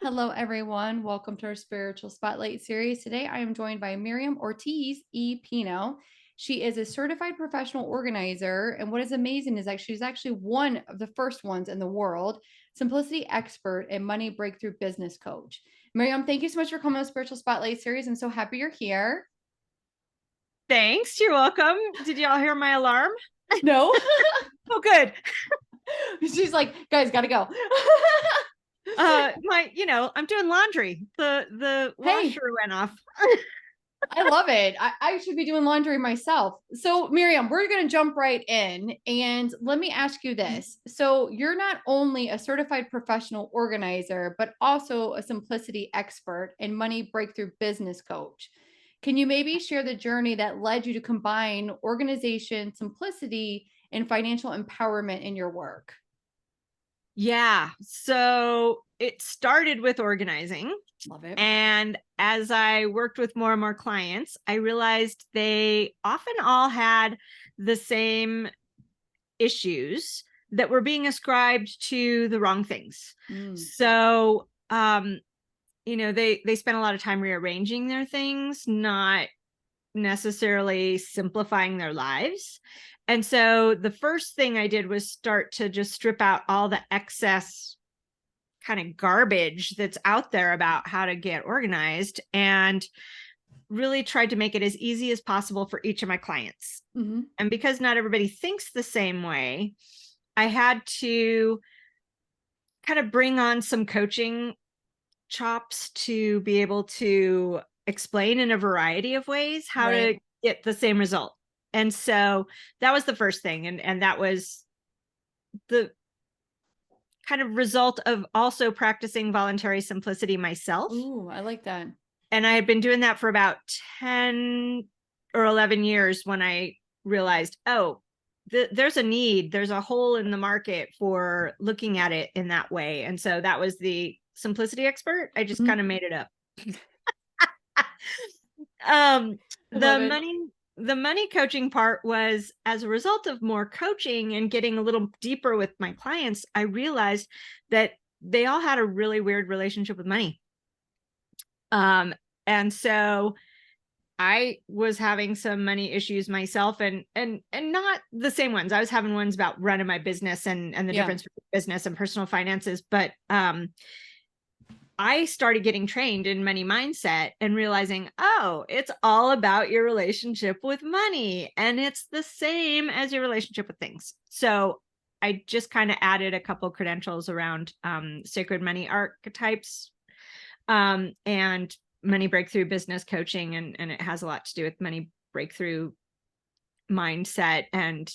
Hello, everyone. Welcome to our Spiritual Spotlight series. Today, I am joined by Miriam Ortiz y Pino. She is a certified professional organizer. And what is amazing is that she's actually one of the first ones in the world, simplicity expert and money breakthrough business coach. Miriam, thank you so much for coming to the Spiritual Spotlight series. I'm so happy you're here. Thanks. You're welcome. Did y'all hear my alarm? No, Oh, good. she's like, guys, gotta go. I'm doing laundry. The Hey, washer went off. I love it. I should be doing laundry myself. So, Miriam, we're going to jump right in. And let me ask you this. So, you're not only a certified professional organizer, but also a simplicity expert and money breakthrough business coach. Can you maybe share the journey that led you to combine organization, simplicity, and financial empowerment in your work? Yeah. So it started with organizing. Love it. And as I worked with more and more clients, I realized they often all had the same issues that were being ascribed to the wrong things. Mm, So, they spent a lot of time rearranging their things, not necessarily simplifying their lives. And so the first thing I did was start to just strip out all the excess kind of garbage that's out there about how to get organized, and really tried to make it as easy as possible for each of my clients. hmm And because not everybody thinks the same way, I had to kind of bring on some coaching chops to be able to explain in a variety of ways how Right. to get the same result. And so that was the first thing. And that was the kind of result of also practicing voluntary simplicity myself. Ooh, I like that. And I had been doing that for about 10 or 11 years when I realized, oh, there's a need, there's a hole in the market for looking at it in that way. And so that was the simplicity expert. I just kind of made it up. um I love the it. money coaching part was as a result of more coaching and getting a little deeper with my clients. I realized that they all had a really weird relationship with money. And so I was having some money issues myself, and not the same ones. I was having ones about running my business and the Yeah. difference between business and personal finances. But I started getting trained in money mindset and realizing, oh, it's all about your relationship with money. And it's the same as your relationship with things. So I just kind of added a couple credentials around sacred money archetypes, and money breakthrough business coaching. And it has a lot to do with money breakthrough mindset and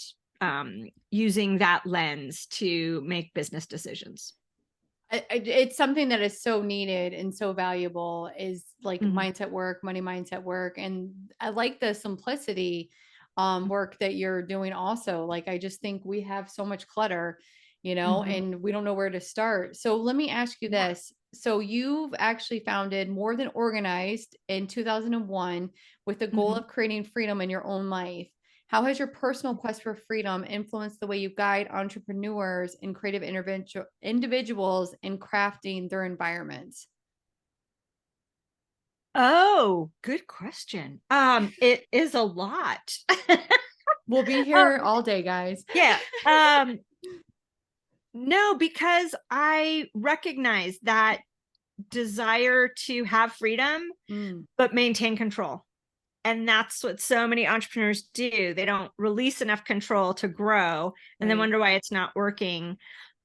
using that lens to make business decisions. It's something that is so needed and so valuable is like Mhm. mindset work, money mindset work. And I like the simplicity work that you're doing also. Like, I just think we have so much clutter, Mhm. and we don't know where to start. So let me ask you Yeah. this. So you've actually founded More Than Organized in 2001 with the goal Mhm. of creating freedom in your own life. How has your personal quest for freedom influenced the way you guide entrepreneurs and creative individuals in crafting their environments? Oh, good question. It is a lot. We'll be Oh, here all day, guys. yeah. No, because I recognize that desire to have freedom, Mm, but maintain control. And that's what so many entrepreneurs do. They don't release enough control to grow and then right. wonder why it's not working.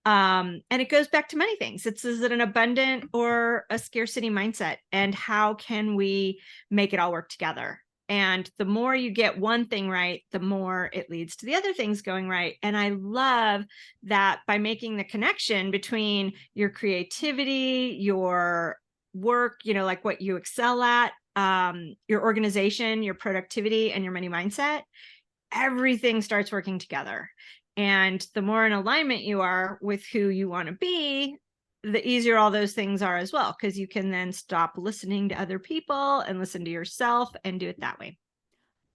And it goes back to many things. It's, is it an abundant or a scarcity mindset? And how can we make it all work together? And the more you get one thing right, the more it leads to the other things going right. And I love that by making the connection between your creativity, your work, like what you excel at, your organization, your productivity, and your money mindset, everything starts working together. And the more in alignment you are with who you want to be, the easier all those things are as well, because you can then stop listening to other people and listen to yourself and do it that way.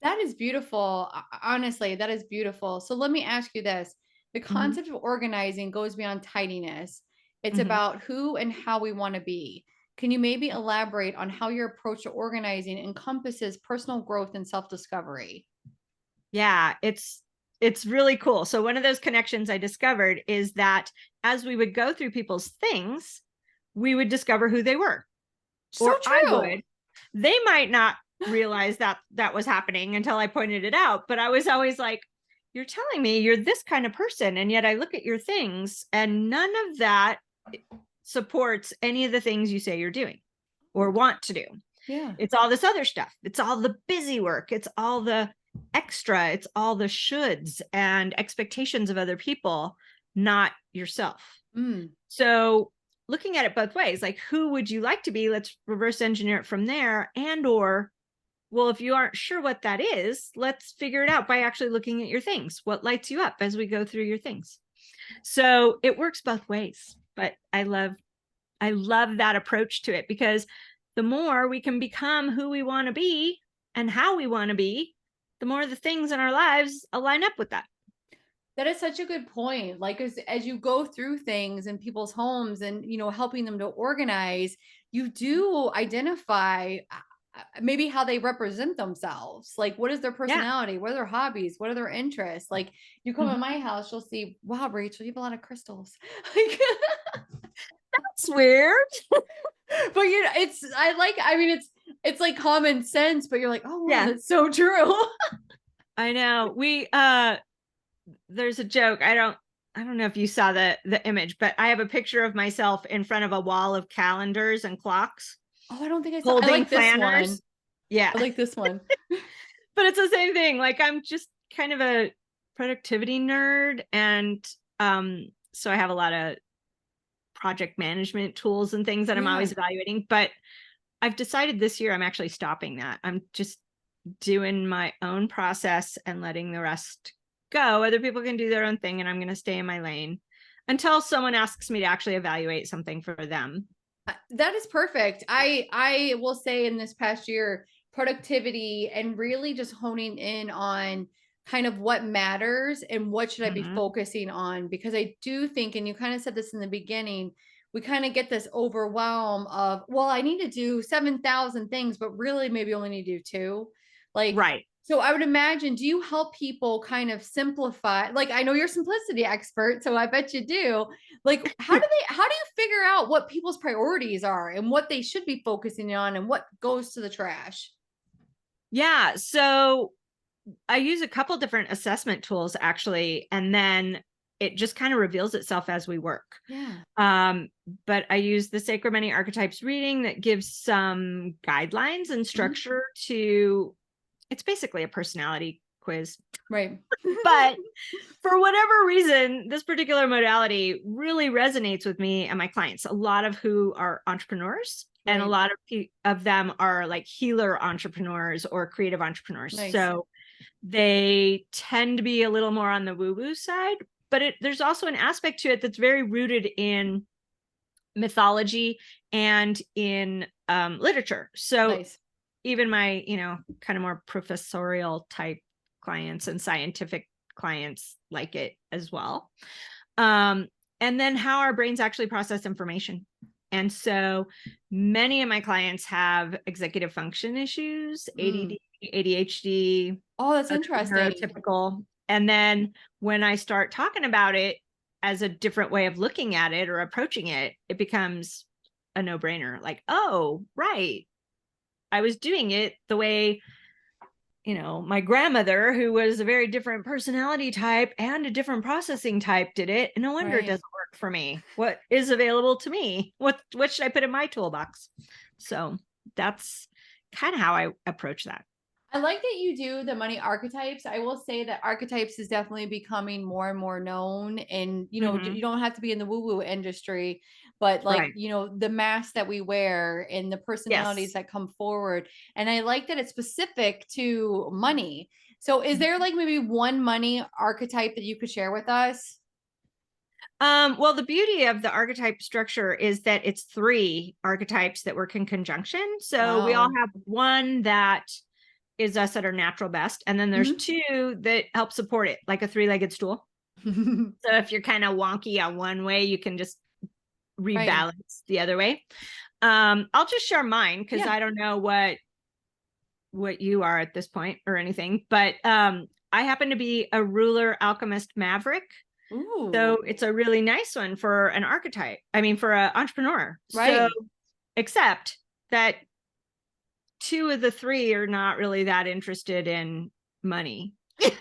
That is beautiful. Honestly, that is beautiful. So let me ask you this. The Mhm. concept of organizing goes beyond tidiness. It's about who and how we want to be. Can you maybe elaborate on how your approach to organizing encompasses personal growth and self-discovery? Yeah, it's really cool. So one of those connections I discovered is that as we would go through people's things, we would discover who they were. So Or I true. would. They might not realize that that was happening until I pointed it out, but I was always like, you're telling me you're this kind of person, and yet I look at your things and none of that supports any of the things you say you're doing or want to do. Yeah. It's all this other stuff. It's all the busy work. It's all the extra. It's all the shoulds and expectations of other people, not yourself. So looking at it both ways, like, who would you like to be? Let's reverse engineer it from there. And, or, well, if you aren't sure what that is, let's figure it out by actually looking at your things. What lights you up as we go through your things? So it works both ways, but I love that approach to it, because the more we can become who we want to be and how we want to be, the more the things in our lives align up with that. That is such a good point. Like, as you go through things in people's homes and, helping them to organize, you do identify maybe how they represent themselves. Like, what is their personality? What are their hobbies? What are their interests? Like, you come in my house, you'll see, wow, Rachel, you have a lot of crystals. Like, that's weird. But it's like common sense, but you're like, oh, wow, that's so true. I know. There's a joke. I don't know if you saw the image, but I have a picture of myself in front of a wall of calendars and clocks. Oh, I don't think I saw. I like planners. This one. Yeah. I like this one. But it's the same thing. Like, I'm just kind of a productivity nerd. And so I have a lot of project management tools and things that I'm always evaluating. But I've decided this year I'm actually stopping that. I'm just doing my own process and letting the rest go. Other people can do their own thing, and I'm going to stay in my lane until someone asks me to actually evaluate something for them. That is perfect. I will say, in this past year, productivity and really just honing in on kind of what matters and what should I be focusing on, because I do think, and you kind of said this in the beginning, we kind of get this overwhelm of, well, I need to do 7,000 things, but really maybe only need to do 2. Like, right. So I would imagine, do you help people kind of simplify? Like, I know you're a simplicity expert, so I bet you do. Like, how do you figure out what people's priorities are and what they should be focusing on and what goes to the trash? Yeah. So I use a couple different assessment tools, actually, and then it just kind of reveals itself as we work. Yeah. But I use the Sacred Money Archetypes reading that gives some guidelines and structure to, it's basically a personality quiz. Right. But for whatever reason, this particular modality really resonates with me and my clients, a lot of who are entrepreneurs. And a lot of them are like healer entrepreneurs or creative entrepreneurs. Nice. So they tend to be a little more on the woo-woo side, but there's also an aspect to it that's very rooted in mythology and in literature. So even my, kind of more professorial type clients and scientific clients like it as well. And then how our brains actually process information. And so many of my clients have executive function issues, ADD, ADHD. Oh, that's interesting. Neurotypical. And then when I start talking about it as a different way of looking at it or approaching it, it becomes a no-brainer. Like, oh, right. I was doing it the way, my grandmother, who was a very different personality type and a different processing type, did it. And no wonder it doesn't work for me. What is available to me? What should I put in my toolbox? So that's kind of how I approach that. I like that you do the money archetypes. I will say that archetypes is definitely becoming more and more known. And, you don't have to be in the woo-woo industry, but the masks that we wear and the personalities that come forward. And I like that it's specific to money. So is there like maybe one money archetype that you could share with us? Well, the beauty of the archetype structure is that it's 3 archetypes that work in conjunction. So we all have one that is us at our natural best. And then there's 2 that help support it, like a 3-legged stool. So if you're kind of wonky on one way, you can just rebalance the other way. I'll just share mine because I don't know what you are at this point or anything, but I happen to be a ruler alchemist maverick. Ooh. So it's a really nice one for an archetype. I mean, for an entrepreneur. Right. So, except that 2 of the 3 are not really that interested in money. It's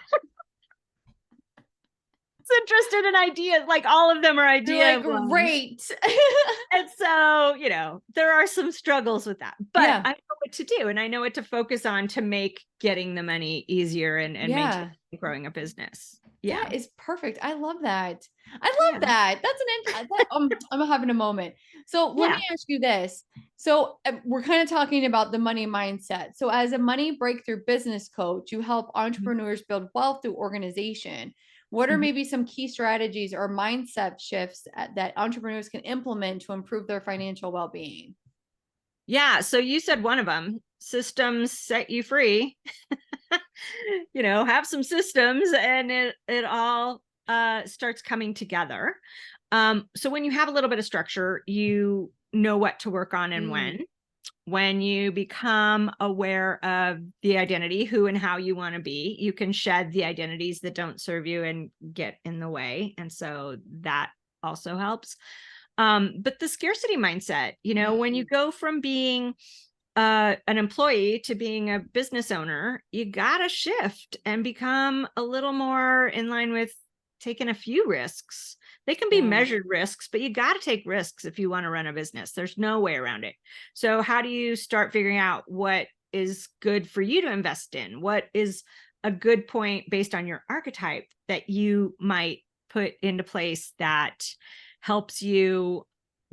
interested in ideas. Like all of them are ideas. Like, great. And so, there are some struggles with that, but I know what to do and I know what to focus on to make getting the money easier and maintaining growing a business. Yeah. That is perfect. I love that. I love that. That's I'm having a moment. So let me ask you this. So we're kind of talking about the money mindset. So as a money breakthrough business coach, you help entrepreneurs build wealth through organization. What are maybe some key strategies or mindset shifts that entrepreneurs can implement to improve their financial well-being? Yeah. So you said one of them, systems set you free. Have some systems and it all starts coming together. So when you have a little bit of structure, you know what to work on and when you become aware of the identity, who and how you want to be, you can shed the identities that don't serve you and get in the way. And so that also helps. But the scarcity mindset, when you go from being an employee to being a business owner, you got to shift and become a little more in line with taking a few risks. They can be measured risks, but you got to take risks if you want to run a business. There's no way around it. So how do you start figuring out what is good for you to invest in? What is a good point based on your archetype that you might put into place that helps you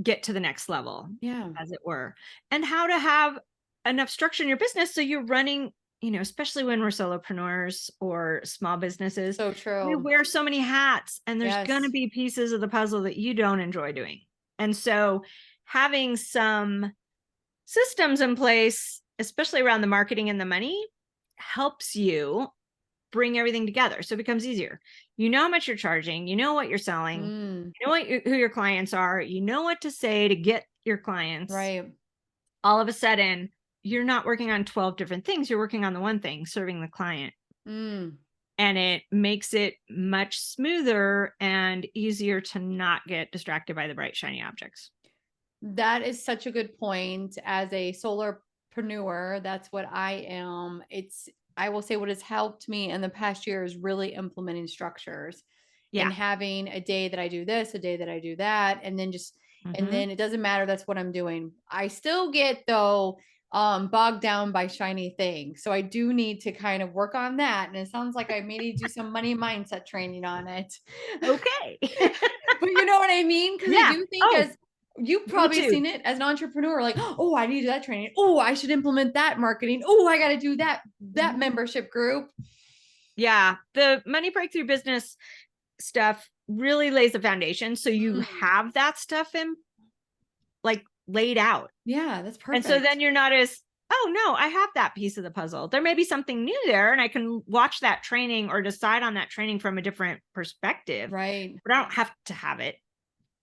get to the next level, as it were, and how to have enough structure in your business so you're running, especially when we're solopreneurs or small businesses. So true. We wear so many hats and there's going to be pieces of the puzzle that you don't enjoy doing. And so having some systems in place, especially around the marketing and the money, helps you bring everything together. So it becomes easier. You know how much you're charging, you know what you're selling, you know who your clients are, you know what to say to get your clients. Right. All of a sudden, you're not working on 12 different things. You're working on the one thing, serving the client. And it makes it much smoother and easier to not get distracted by the bright, shiny objects. That is such a good point. As a solopreneur, that's what I am. I will say what has helped me in the past year is really implementing structures and having a day that I do this, a day that I do that. And then and then it doesn't matter. That's what I'm doing. I still get though, bogged down by shiny things. So I do need to kind of work on that. And it sounds like I may need to do some money mindset training on it. Okay. But you know what I mean? Because I do think as you've probably seen it as an entrepreneur, like, oh, I need to do that training. Oh, I should implement that marketing. Oh, I got to do that membership group. Yeah. The money breakthrough business stuff really lays the foundation. So you have that stuff laid out. Yeah, that's perfect. And so then you're not as, oh no, I have that piece of the puzzle. There may be something new there and I can watch that training or decide on that training from a different perspective. Right. But I don't have to have it.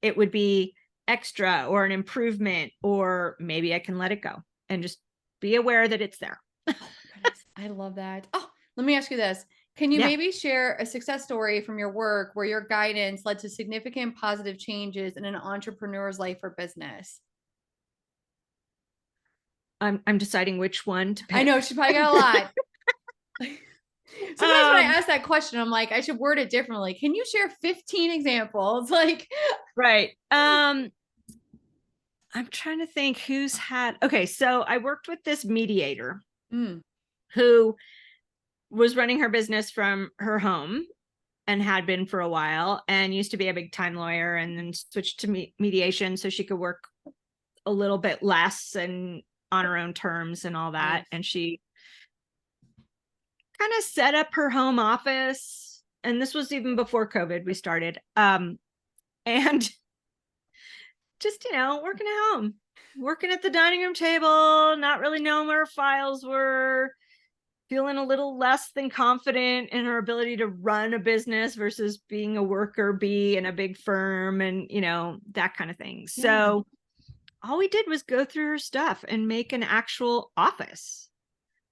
It would be extra or an improvement, or maybe I can let it go and just be aware that it's there. Oh, goodness. I love that. Oh, let me ask you this. Can you maybe share a success story from your work where your guidance led to significant positive changes in an entrepreneur's life or business? I'm deciding which one to pick. I know she probably got a lot. Sometimes when I ask that question, I'm like, I should word it differently. Can you share 15 examples? Right. I'm trying to think who's had. Okay, so I worked with this mediator who was running her business from her home and had been for a while, and used to be a big time lawyer, and then switched to mediation so she could work a little bit less and on her own terms and all that. And she kind of set up her home office. And this was even before COVID, we started. And just, working at home, working at the dining room table, not really knowing where her files were, feeling a little less than confident in her ability to run a business versus being a worker bee in a big firm and, that kind of thing. Yeah. So all we did was go through her stuff and make an actual office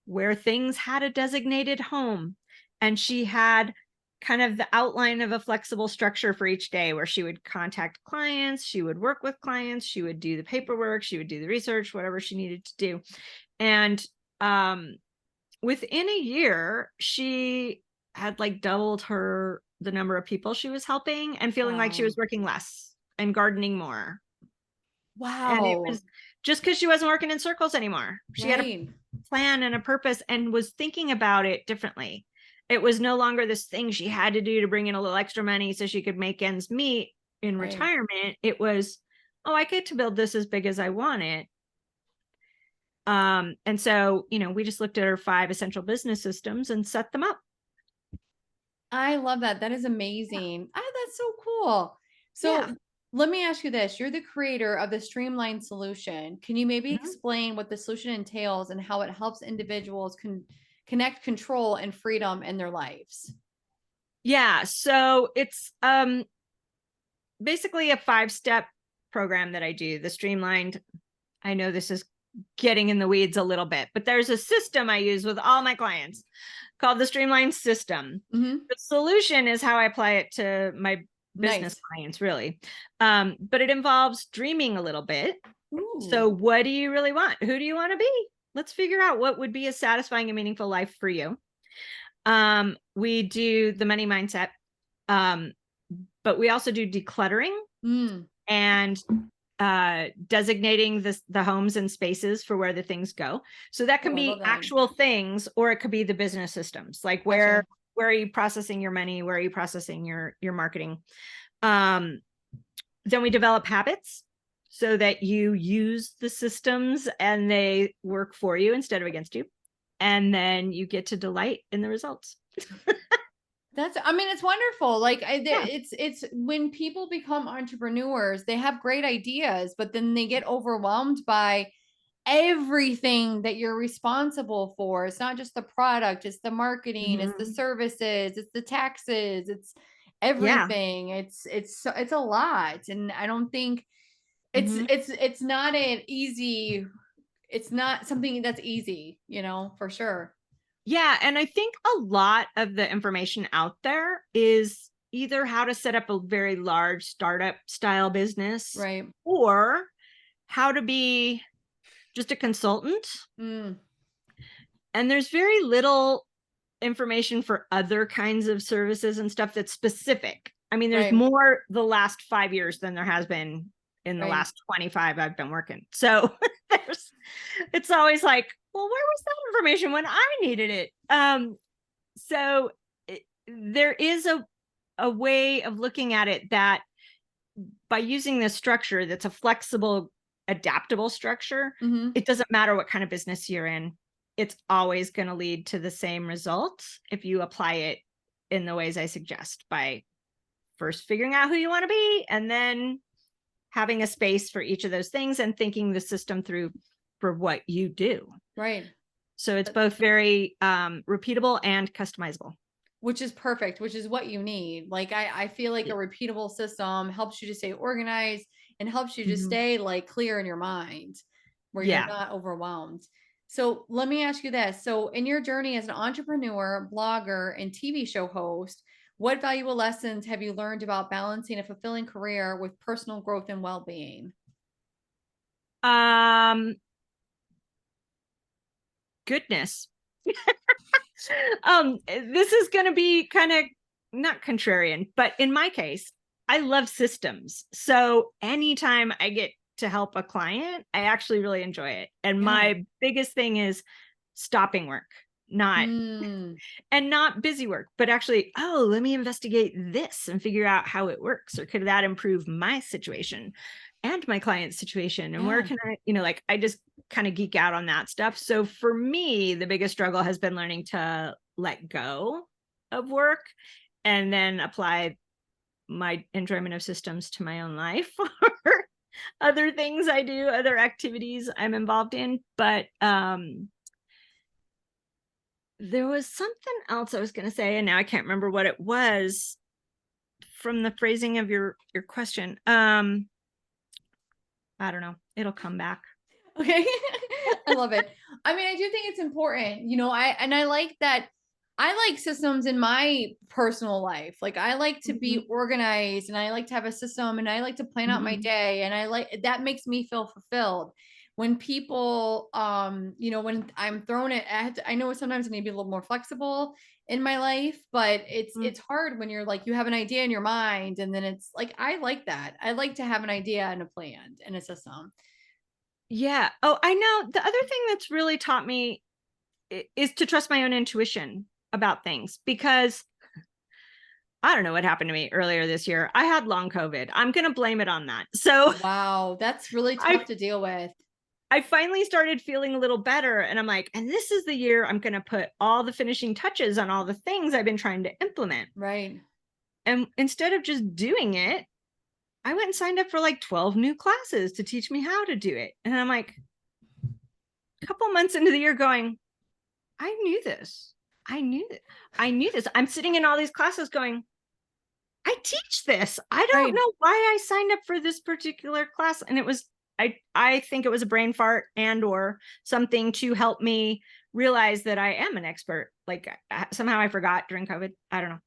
where things had a designated home. And she had kind of the outline of a flexible structure for each day where she would contact clients, she would work with clients, she would do the paperwork, she would do the research, whatever she needed to do. And within a year, she had like doubled the number of people she was helping and feeling like she was working less and gardening more. Wow. And it was just because she wasn't working in circles anymore. She had a plan and a purpose and was thinking about it differently. It was no longer this thing she had to do to bring in a little extra money so she could make ends meet in retirement. It was, I get to build this as big as I want it. And so, we just looked at our 5 essential business systems and set them up. I love that. That is amazing. That's so cool. So let me ask you this. You're the creator of the Streamline Solution. Can you maybe explain what the solution entails and how it helps individuals connect control and freedom in their lives? Yeah. So it's basically a 5-step program that I do. The Streamlined, I know this is getting in the weeds a little bit, but there's a system I use with all my clients called the Streamline system. The solution is how I apply it to my business clients, really. But it involves dreaming a little bit. Ooh. So what do you really want? Who do you want to be? Let's figure out what would be a satisfying and meaningful life for you. We do the money mindset, but we also do decluttering and designating the homes and spaces for where the things go. So that can be actual things, or it could be the business systems, like where are you processing your money? Where are you processing your marketing? Then we develop habits so that you use the systems and they work for you instead of against you. And then you get to delight in the results. It's wonderful. Like it's when people become entrepreneurs, they have great ideas, but then they get overwhelmed by everything that you're responsible for. It's not just the product, it's the marketing, it's the services, it's the taxes, it's everything. It's a lot. And I don't think it's not an easy, it's not something that's easy, for sure. Yeah. And I think a lot of the information out there is either how to set up a very large startup style business, right, or how to be just a consultant. And there's very little information for other kinds of services and stuff that's specific. I mean, there's more the last 5 years than there has been in the last 25 I've been working. So it's always like, well, where was that information when I needed it? So there is a way of looking at it that by using this structure that's a flexible, adaptable structure, it doesn't matter what kind of business you're in. It's always going to lead to the same results if you apply it in the ways I suggest, by first figuring out who you want to be and then having a space for each of those things and thinking the system through for what you do. Right. So it's both very repeatable and customizable. Which is perfect, which is what you need. Like, I feel like a repeatable system helps you to stay organized and helps you to stay like clear in your mind where you're not overwhelmed. So let me ask you this. So in your journey as an entrepreneur, blogger, and TV show host, what valuable lessons have you learned about balancing a fulfilling career with personal growth and well-being? Goodness. This is going to be kind of not contrarian, but in my case, I love systems. So anytime I get to help a client, I actually really enjoy it. And my biggest thing is stopping work, not busy work, but actually, let me investigate this and figure out how it works, or could that improve my situation and my client's situation, and where can I, I just kind of geek out on that stuff. So for me, the biggest struggle has been learning to let go of work and then apply my enjoyment of systems to my own life or other things I do, other activities I'm involved in. But There was something else I was going to say, and now I can't remember what it was from the phrasing of your question. I don't know. It'll come back. Okay. I love it. I mean, I do think it's important, you know, I like that. I like systems in my personal life. Like I like to be organized and I like to have a system and I like to plan out my Mhm. day and I like that makes me feel fulfilled. When people you know, when I'm thrown at I know sometimes I need to be a little more flexible in my life, but Mm. it's hard when you're like you have an idea in your mind and then it's like I like that. I like to have an idea and a plan and a system. Yeah. Oh, I know. The other thing that's really taught me is to trust my own intuition about things, because I don't know what happened to me earlier this year. I had long COVID. I'm going to blame it on that. So Wow, that's really I tough to deal with. I finally started feeling a little better, and I'm like, and this is the year I'm going to put all the finishing touches on all the things I've been trying to implement. Right. And instead of just doing it, I went and signed up for like 12 new classes to teach me how to do it. And I'm like, a couple months into the year going, I knew this. I knew that. I knew this. I'm sitting in all these classes going, I teach this. I don't Right. know why I signed up for this particular class. And it was, I think it was a brain fart and or something to help me realize that I am an expert. Like somehow I forgot during COVID. I don't know.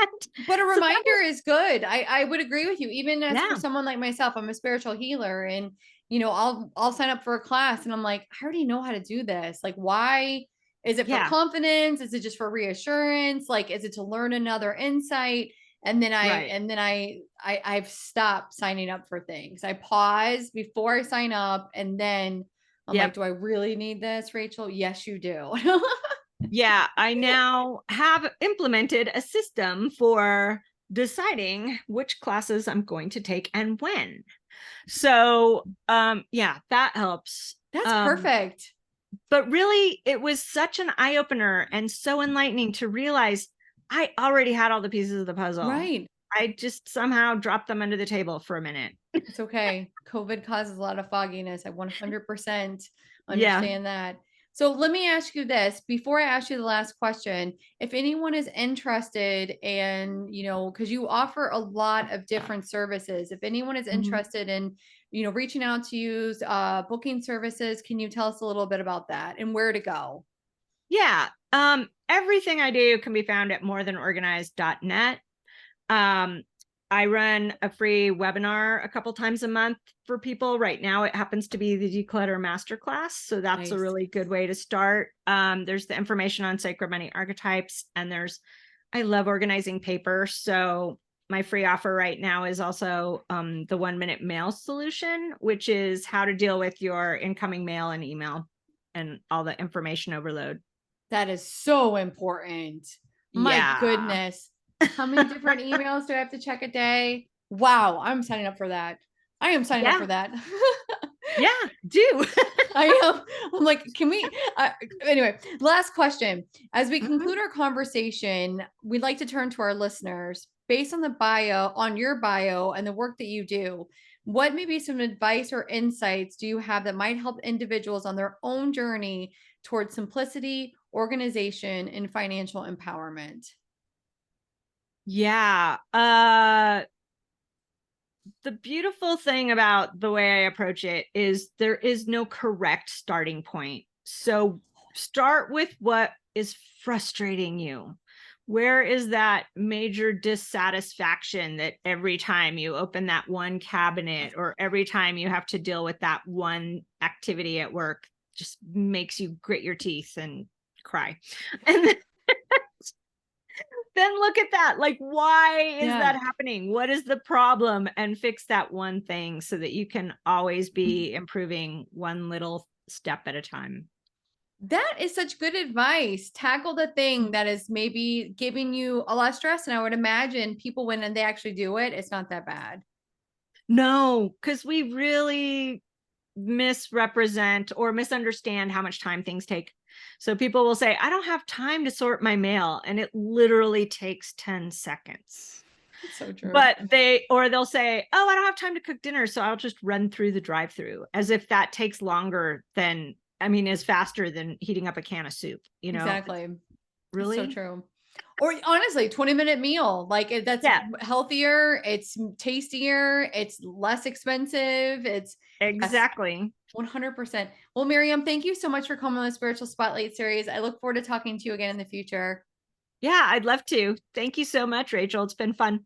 And But a so that reminder was, is good. I would agree with you. Even as for yeah, someone like myself, I'm a spiritual healer and you know, I'll sign up for a class and I'm like, I already know how to do this. Like why is it for yeah, confidence? Is it just for reassurance? Like is it to learn another insight? And then right. I've stopped signing up for things. I pause before I sign up and then I'm like, Yep. do I really need this, Rachel? Yes, you do. Yeah, I now have implemented a system for deciding which classes I'm going to take and when. So, yeah, that helps. That's perfect. But really, it was such an eye opener and so enlightening to realize I already had all the pieces of the puzzle. Right. I just somehow dropped them under the table for a minute. It's okay. COVID causes a lot of fogginess. I 100% Yeah. understand that. So let me ask you this before I ask you the last question. If anyone is interested and, you know, because you offer a lot of different services, if anyone is Mhm. interested in, you know, reaching out to you, booking services, can you tell us a little bit about that and where to go? Yeah. Everything I do can be found at morethanorganized.net. Um, I run a free webinar a couple times a month for people. Right now, it happens to be the Declutter Masterclass. So that's a Nice. really good way to start. There's the information on sacred money archetypes, and I love organizing paper. So my free offer right now is also the 1 minute mail solution, which is how to deal with your incoming mail and email and all the information overload. That is so important. My Yeah. goodness. How many different emails do I have to check a day? Wow, I'm signing up for that. I am signing up Yeah. for that. Yeah. Do. I am. I'm like, can we? Anyway, last question. As we Mhm. conclude our conversation, we'd like to turn to our listeners. Based on the bio, on your bio and the work that you do, what maybe some advice or insights do you have that might help individuals on their own journey towards simplicity, organization, and financial empowerment? Yeah. The beautiful thing about the way I approach it is there is no correct starting point. So start with what is frustrating you. Where is that major dissatisfaction that every time you open that one cabinet or every time you have to deal with that one activity at work just makes you grit your teeth and cry? And then look at that. Like, why is Yeah. that happening? What is the problem? And fix that one thing so that you can always be improving one little step at a time. That is such good advice. Tackle the thing that is maybe giving you a lot of stress. And I would imagine people, when they actually do it, it's not that bad. No, because we really misrepresent or misunderstand how much time things take. So people will say, I don't have time to sort my mail. And it literally takes 10 seconds. It's so true. But they'll say, oh, I don't have time to cook dinner. So I'll just run through the drive through, as if that takes longer than I mean, is faster than heating up a can of soup, Exactly. Really? So true. Or honestly, 20-minute meal, like that's healthier, it's tastier, it's less expensive. It's exactly 100%. Well, Miriam, thank you so much for coming on the Spiritual Spotlight series. I look forward to talking to you again in the future. Yeah, I'd love to. Thank you so much, Rachel. It's been fun.